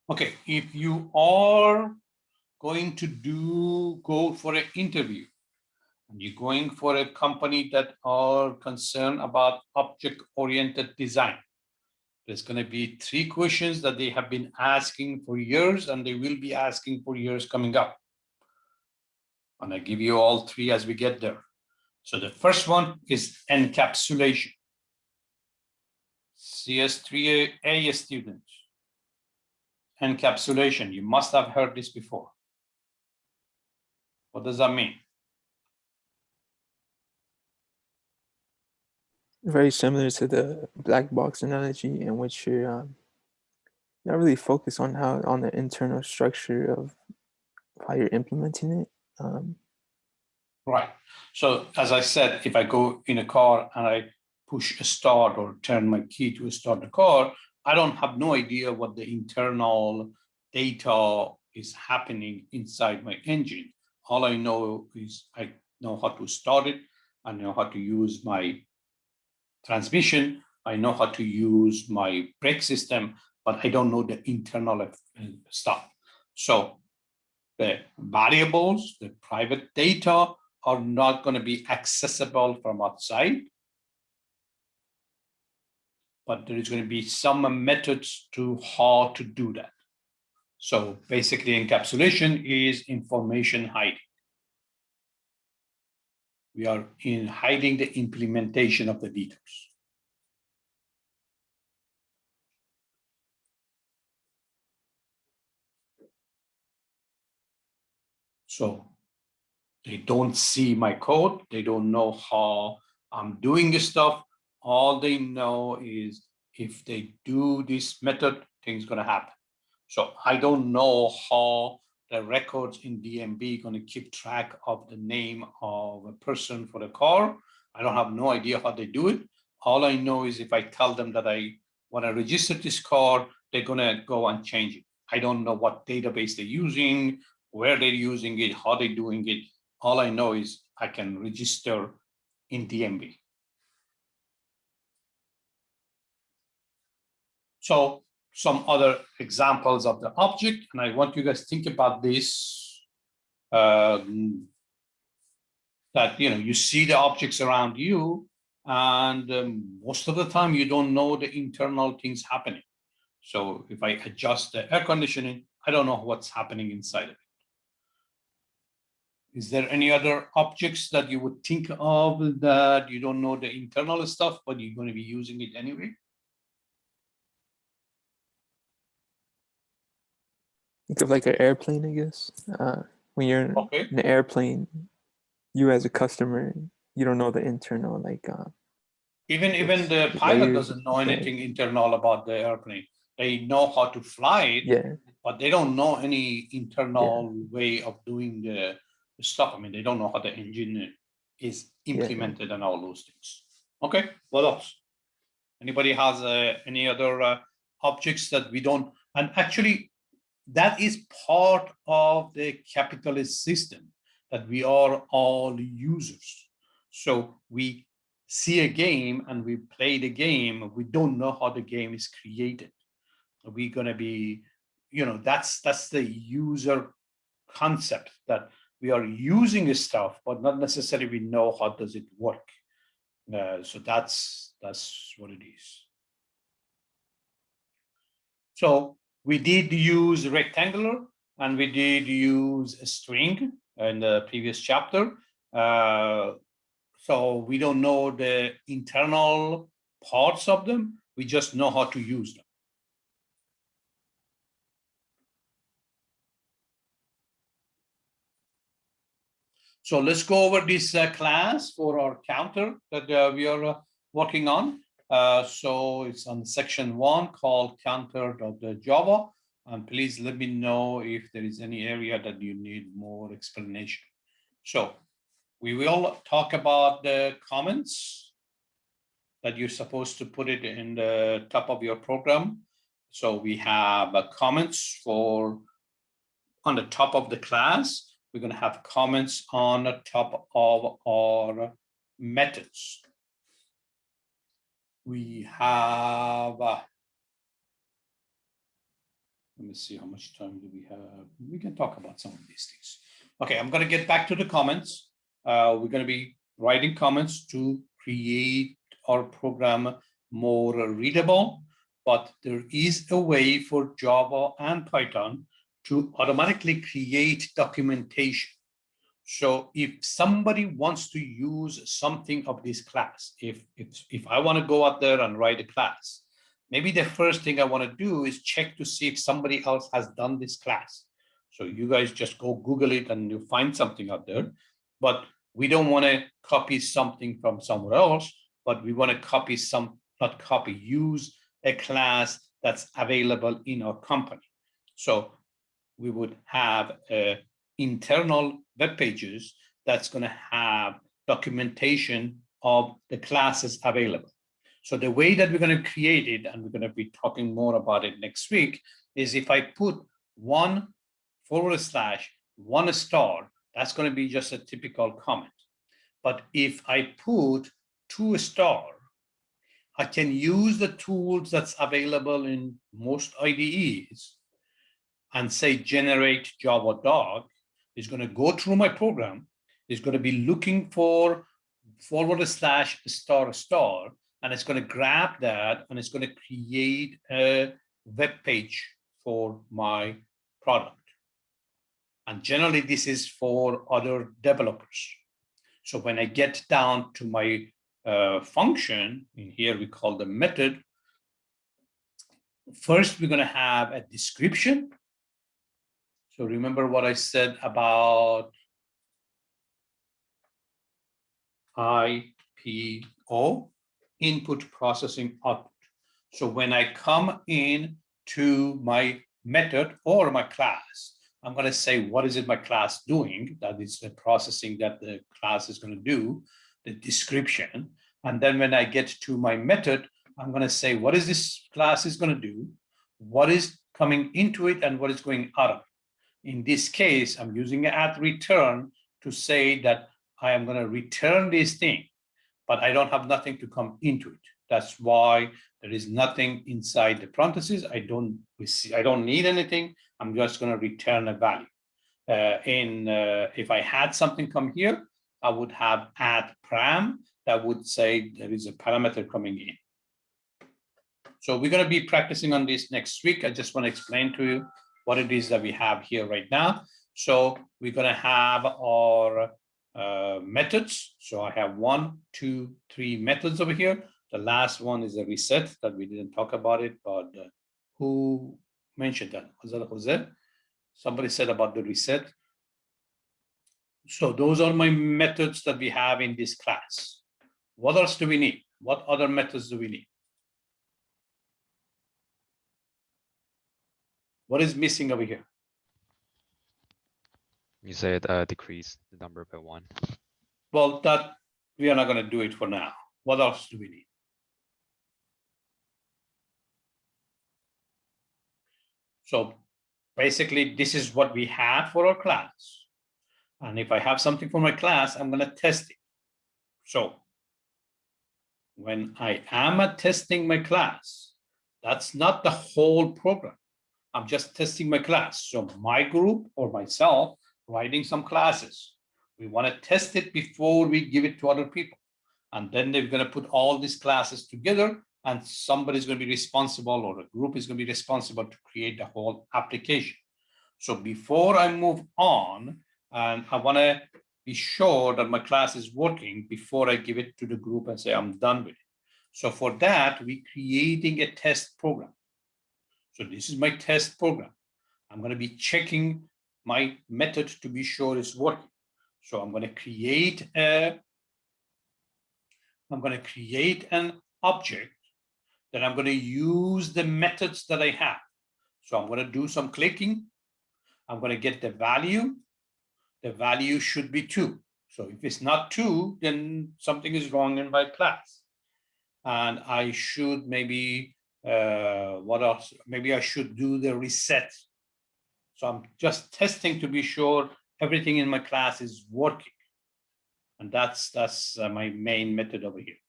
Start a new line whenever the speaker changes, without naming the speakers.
Okay, if you are going to go for an interview and you're going for a company that are concerned about object-oriented design, there's going to be 3 questions that they have been asking for years and they will be asking for years coming up. And I give you all 3 as we get there. So the first one is encapsulation. CS3A students. Encapsulation, you must have heard this before. What does that mean?
Very similar to the black box analogy, in which you're not really focused on the internal structure of how you're implementing it.
Right. So as I said, if I go in a car and I push a start or turn my key to start the car, I don't have no idea what the internal data is happening inside my engine. All I know is I know how to start it. I know how to use my transmission. I know how to use my brake system, but I don't know the internal stuff. So the variables, the private data are not going to be accessible from outside, but there is going to be some methods to how to do that. So basically encapsulation is information hiding. We are in hiding the implementation of the details. So they don't see my code. They don't know how I'm doing stuff. All they know is if they do this method, things going to happen. So I don't know how the records in DMB going to keep track of the name of a person for the car. I don't have no idea how they do it. All I know is if I tell them that I want to register this car, they're going to go and change it. I don't know what database they're using, where they're using it, how they're doing it. All I know is I can register in DMB. So some other examples of the object, and I want you guys to think about this, that you see the objects around you, and most of the time you don't know the internal things happening. So if I adjust the air conditioning, I don't know what's happening inside of it. Is there any other objects that you would think of that you don't know the internal stuff, but you're going to be using it anyway?
Think of like an airplane, I guess. When you're in an airplane, you as a customer, you don't know the internal
even the pilot doesn't know anything internal about the airplane. They know how to fly it, but they don't know any internal way of doing the stuff. I mean, they don't know how the engine is implemented and all those things. Okay, what else? Anybody has any other objects that we don't? And actually, that is part of the capitalist system, that we are all users. So we see a game and we play the game. We don't know how the game is created. We're going to be, that's the user concept, that we are using stuff, but not necessarily we know how does it work. So that's what it is. So we did use rectangular and we did use a string in the previous chapter. So we don't know the internal parts of them. We just know how to use them. So let's go over this class for our counter that we are working on. So it's on section 1 called counter.java. And please let me know if there is any area that you need more explanation. So we will talk about the comments that you're supposed to put it in the top of your program. So we have comments on the top of the class. We're going to have comments on the top of our methods. We have, let me see how much time do we have. We can talk about some of these things. Okay, I'm going to get back to the comments. We're going to be writing comments to create our program more readable, but there is a way for Java and Python to automatically create documentation. So if somebody wants to use something of this class, if I want to go out there and write a class, maybe the first thing I want to do is check to see if somebody else has done this class. So you guys just go Google it and you find something out there. But we don't want to copy something from somewhere else, but we want to copy use a class that's available in our company. So we would have internal web pages that's going to have documentation of the classes available. So the way that we're going to create it, and we're going to be talking more about it next week, is if I put 1/1 star, that's going to be just a typical comment. But if I put 2 star, I can use the tools that's available in most IDEs and say generate Java doc. Is going to go through my program, is going to be looking for /***, and it's going to grab that and it's going to create a web page for my product. And generally, this is for other developers. So when I get down to my function, in here we call the method, first we're going to have a description. So remember what I said about IPO, input processing output. So when I come in to my method or my class, I'm going to say, what is it my class doing? That is the processing that the class is going to do, the description. And then when I get to my method, I'm going to say, what is this class is going to do? What is coming into it and what is going out of it? In this case, I'm using an @return to say that I am going to return this thing, but I don't have nothing to come into it. That's why there is nothing inside the parentheses. I don't need anything. I'm just going to return a value. If I had something come here, I would have @param that would say there is a parameter coming in. So we're going to be practicing on this next week. I just want to explain to you what it is that we have here right now. So we're going to have our methods. So I have 1, 2, 3 methods over here. The last one is a reset that we didn't talk about it, but who mentioned that? Was that Jose? Somebody said about the reset. So those are my methods that we have in this class. What else do we need? What other methods do we need? What is missing over here?
You said decrease the number by 1.
Well, that we are not going to do it for now. What else do we need? So basically, this is what we have for our class. And if I have something for my class, I'm going to test it. So when I am testing my class, that's not the whole program. I'm just testing my class. So my group or myself writing some classes. We want to test it before we give it to other people. And then they're going to put all these classes together and somebody's going to be responsible or a group is going to be responsible to create the whole application. So before I move on, and I want to be sure that my class is working before I give it to the group and say I'm done with it. So for that, we're creating a test program. So this is my test program. I'm going to be checking my method to be sure it's working. So I'm going to create an object that I'm going to use the methods that I have. So I'm going to do some clicking. I'm going to get the value. The value should be 2. So if it's not 2, then something is wrong in my class. And I should maybe, what else? Maybe I should do the reset. So I'm just testing to be sure everything in my class is working. And that's my main method over here.